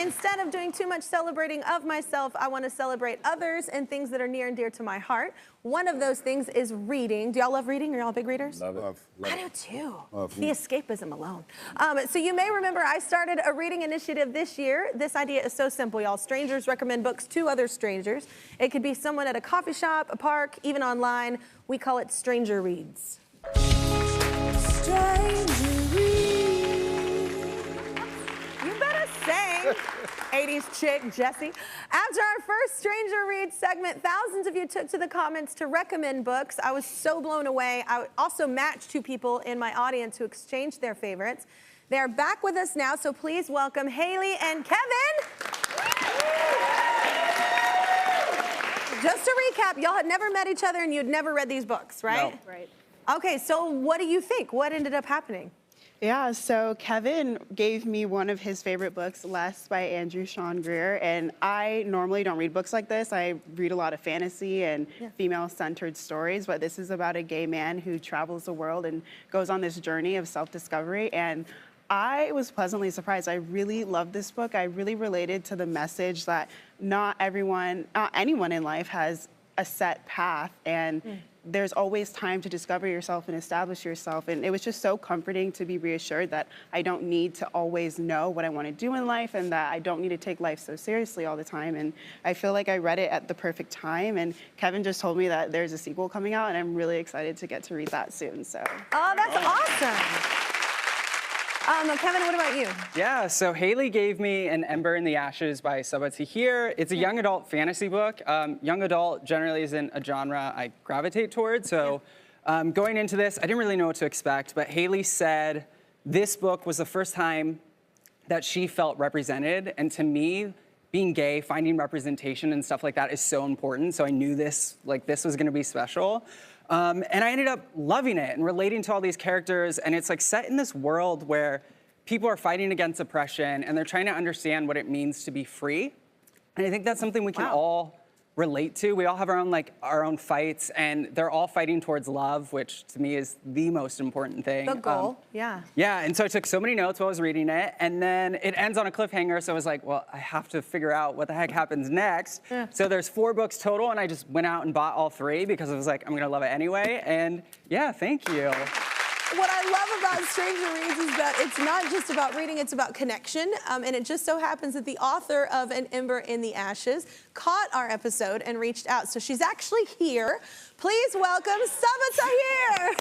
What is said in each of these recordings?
instead of doing too much celebrating of myself, I want to celebrate others and things that are near and dear to my heart. One of those things is reading. Do y'all love reading? Are y'all big readers? Love it. I do too. The escapism alone. So you may remember I started a reading initiative this year. This idea is so simple, y'all. Strangers recommend books to other strangers. It could be someone at a coffee shop, a park, even online. We call it Stranger Reads. Stranger Reads. You better sing. 80s chick, Jessie. After our first Stranger Reads segment, thousands of you took to the comments to recommend books. I was so blown away. I also matched two people in my audience who exchanged their favorites. They're back with us now, so please welcome Hayley and Kevin. Just to recap, y'all had never met each other and you'd never read these books, right? No. Right. Okay, so what do you think? What ended up happening? Yeah, so Kevin gave me one of his favorite books, Less by Andrew Sean Greer, and I normally don't read books like this. I read a lot of fantasy and female-centered stories, but this is about a gay man who travels the world and goes on this journey of self-discovery, and I was pleasantly surprised. I really loved this book. I really related to the message that not anyone in life has a set path, and there's always time to discover yourself and establish yourself. And it was just so comforting to be reassured that I don't need to always know what I want to do in life and that I don't need to take life so seriously all the time. And I feel like I read it at the perfect time. And Kevin just told me that there's a sequel coming out, and I'm really excited to get to read that soon. So. Oh, that's awesome. Kevin, what about you? Yeah, so Hayley gave me an Ember in the Ashes by Sabaa Tahir. It's a young adult fantasy book. Young adult generally isn't a genre I gravitate towards, so going into this, I didn't really know what to expect, but Hayley said this book was the first time that she felt represented, and to me, being gay, finding representation and stuff like that is so important, so I knew this was gonna be special. And I ended up loving it and relating to all these characters, and it's like set in this world where people are fighting against oppression and they're trying to understand what it means to be free. And I think that's something we can all relate to. We all have our own fights, and they're all fighting towards love, which to me is the most important thing. The goal, yeah. Yeah, and so I took so many notes while I was reading it, and then it ends on a cliffhanger, so I was like, well, I have to figure out what the heck happens next. Yeah. So there's 4 books total, and I just went out and bought all 3 because I was like, I'm gonna love it anyway, and yeah, thank you. What I love about Stranger Reads is that it's not just about reading, it's about connection. And it just so happens that the author of An Ember in the Ashes caught our episode and reached out. So she's actually here. Please welcome Sabaa Tahir.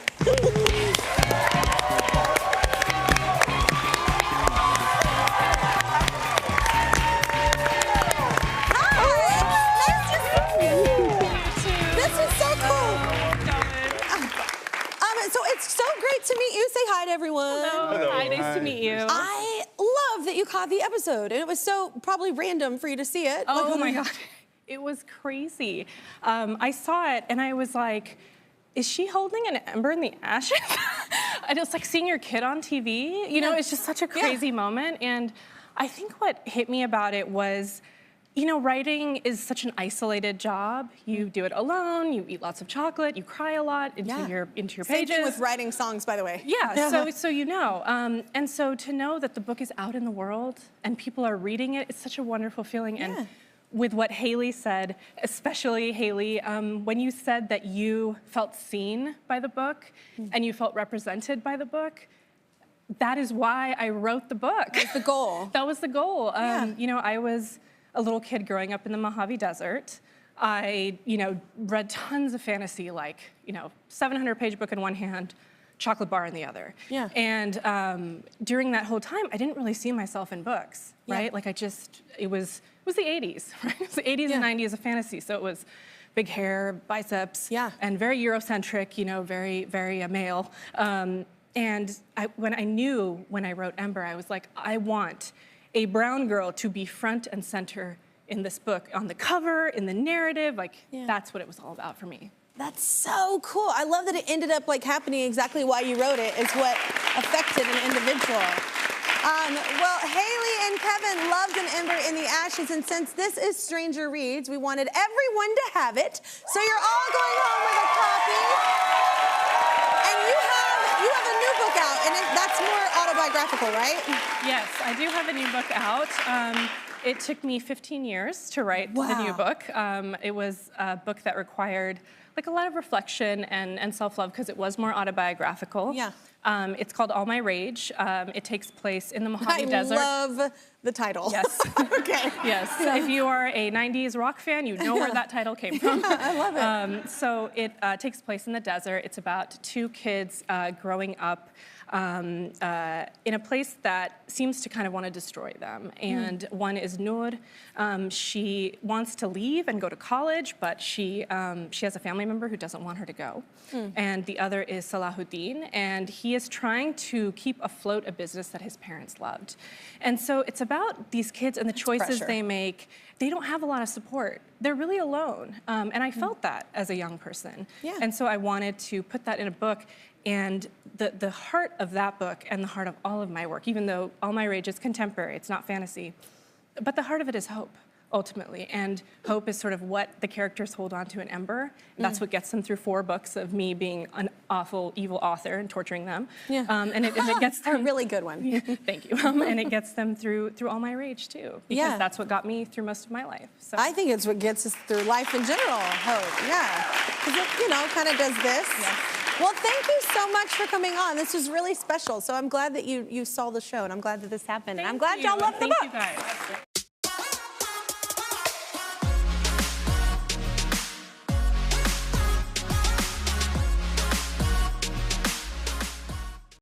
To meet you. Say hi to everyone. Hello. Hi, nice to meet you. I love that you caught the episode, and it was so probably random for you to see it. Oh my God, it was crazy. I saw it and I was like, is she holding an ember in the ashes? And it's like seeing your kid on TV. You know, it's just such a crazy moment. And I think what hit me about it was, you know, writing is such an isolated job. You do it alone, you eat lots of chocolate, you cry a lot into your pages. Same thing with writing songs, by the way. Yeah, so you know. And so to know that the book is out in the world and people are reading it, it's such a wonderful feeling. And with what Hayley said, especially Hayley, when you said that you felt seen by the book and you felt represented by the book, that is why I wrote the book. That was the goal. That was the goal. You know, I was a little kid growing up in the Mojave Desert. I, you know, read tons of fantasy, like, you know, 700-page book in one hand, chocolate bar in the other. Yeah. And during that whole time, I didn't really see myself in books, right? Like it was the 80s, right? It was the 80s and 90s of fantasy, so it was big hair, biceps, and very Eurocentric, you know, very, very male. And when I wrote Ember, I was like, I want a brown girl to be front and center in this book, on the cover, in the narrative, like that's what it was all about for me. That's so cool. I love that it ended up like happening exactly why you wrote it. It's what affected an individual. Well, Hayley and Kevin loved An Ember in the Ashes, and since this is Stranger Reads, we wanted everyone to have it. So you're all going home with a copy. And you have a new book out, and that's more autobiographical, right? Yes, I do have a new book out. It took me 15 years to write the new book. It was a book that required like a lot of reflection and self-love because it was more autobiographical. Yeah. It's called All My Rage. It takes place in the Mojave Desert. I love the title. Yes. Okay. Yes. If you are a 90s rock fan, you know where that title came from. I love it. So it takes place in the desert. It's about two kids growing up in a place that seems to kind of want to destroy them. And one is Noor. She wants to leave and go to college, but she has a family member who doesn't want her to go. And the other is Salahuddin, and he is trying to keep afloat a business that his parents loved. And so it's about these kids and the choices they make. They don't have a lot of support. They're really alone. And I felt that as a young person. Yeah. And so I wanted to put that in a book. And the heart of that book and the heart of all of my work, even though All My Rage is contemporary, it's not fantasy, but the heart of it is hope, ultimately. And hope is sort of what the characters hold on to in Ember. And that's what gets them through 4 books of me being an awful, evil author and torturing them. Yeah. And it gets them... A really good one. Thank you. And it gets them through All My Rage, too. Because that's what got me through most of my life. So. I think it's what gets us through life in general, hope. Yeah. Because it, you know, kind of does this. Yes. Well, thank you so much for coming on. This was really special. So I'm glad that you saw the show, and I'm glad that this happened. And I'm glad y'all love the book. Thank you guys.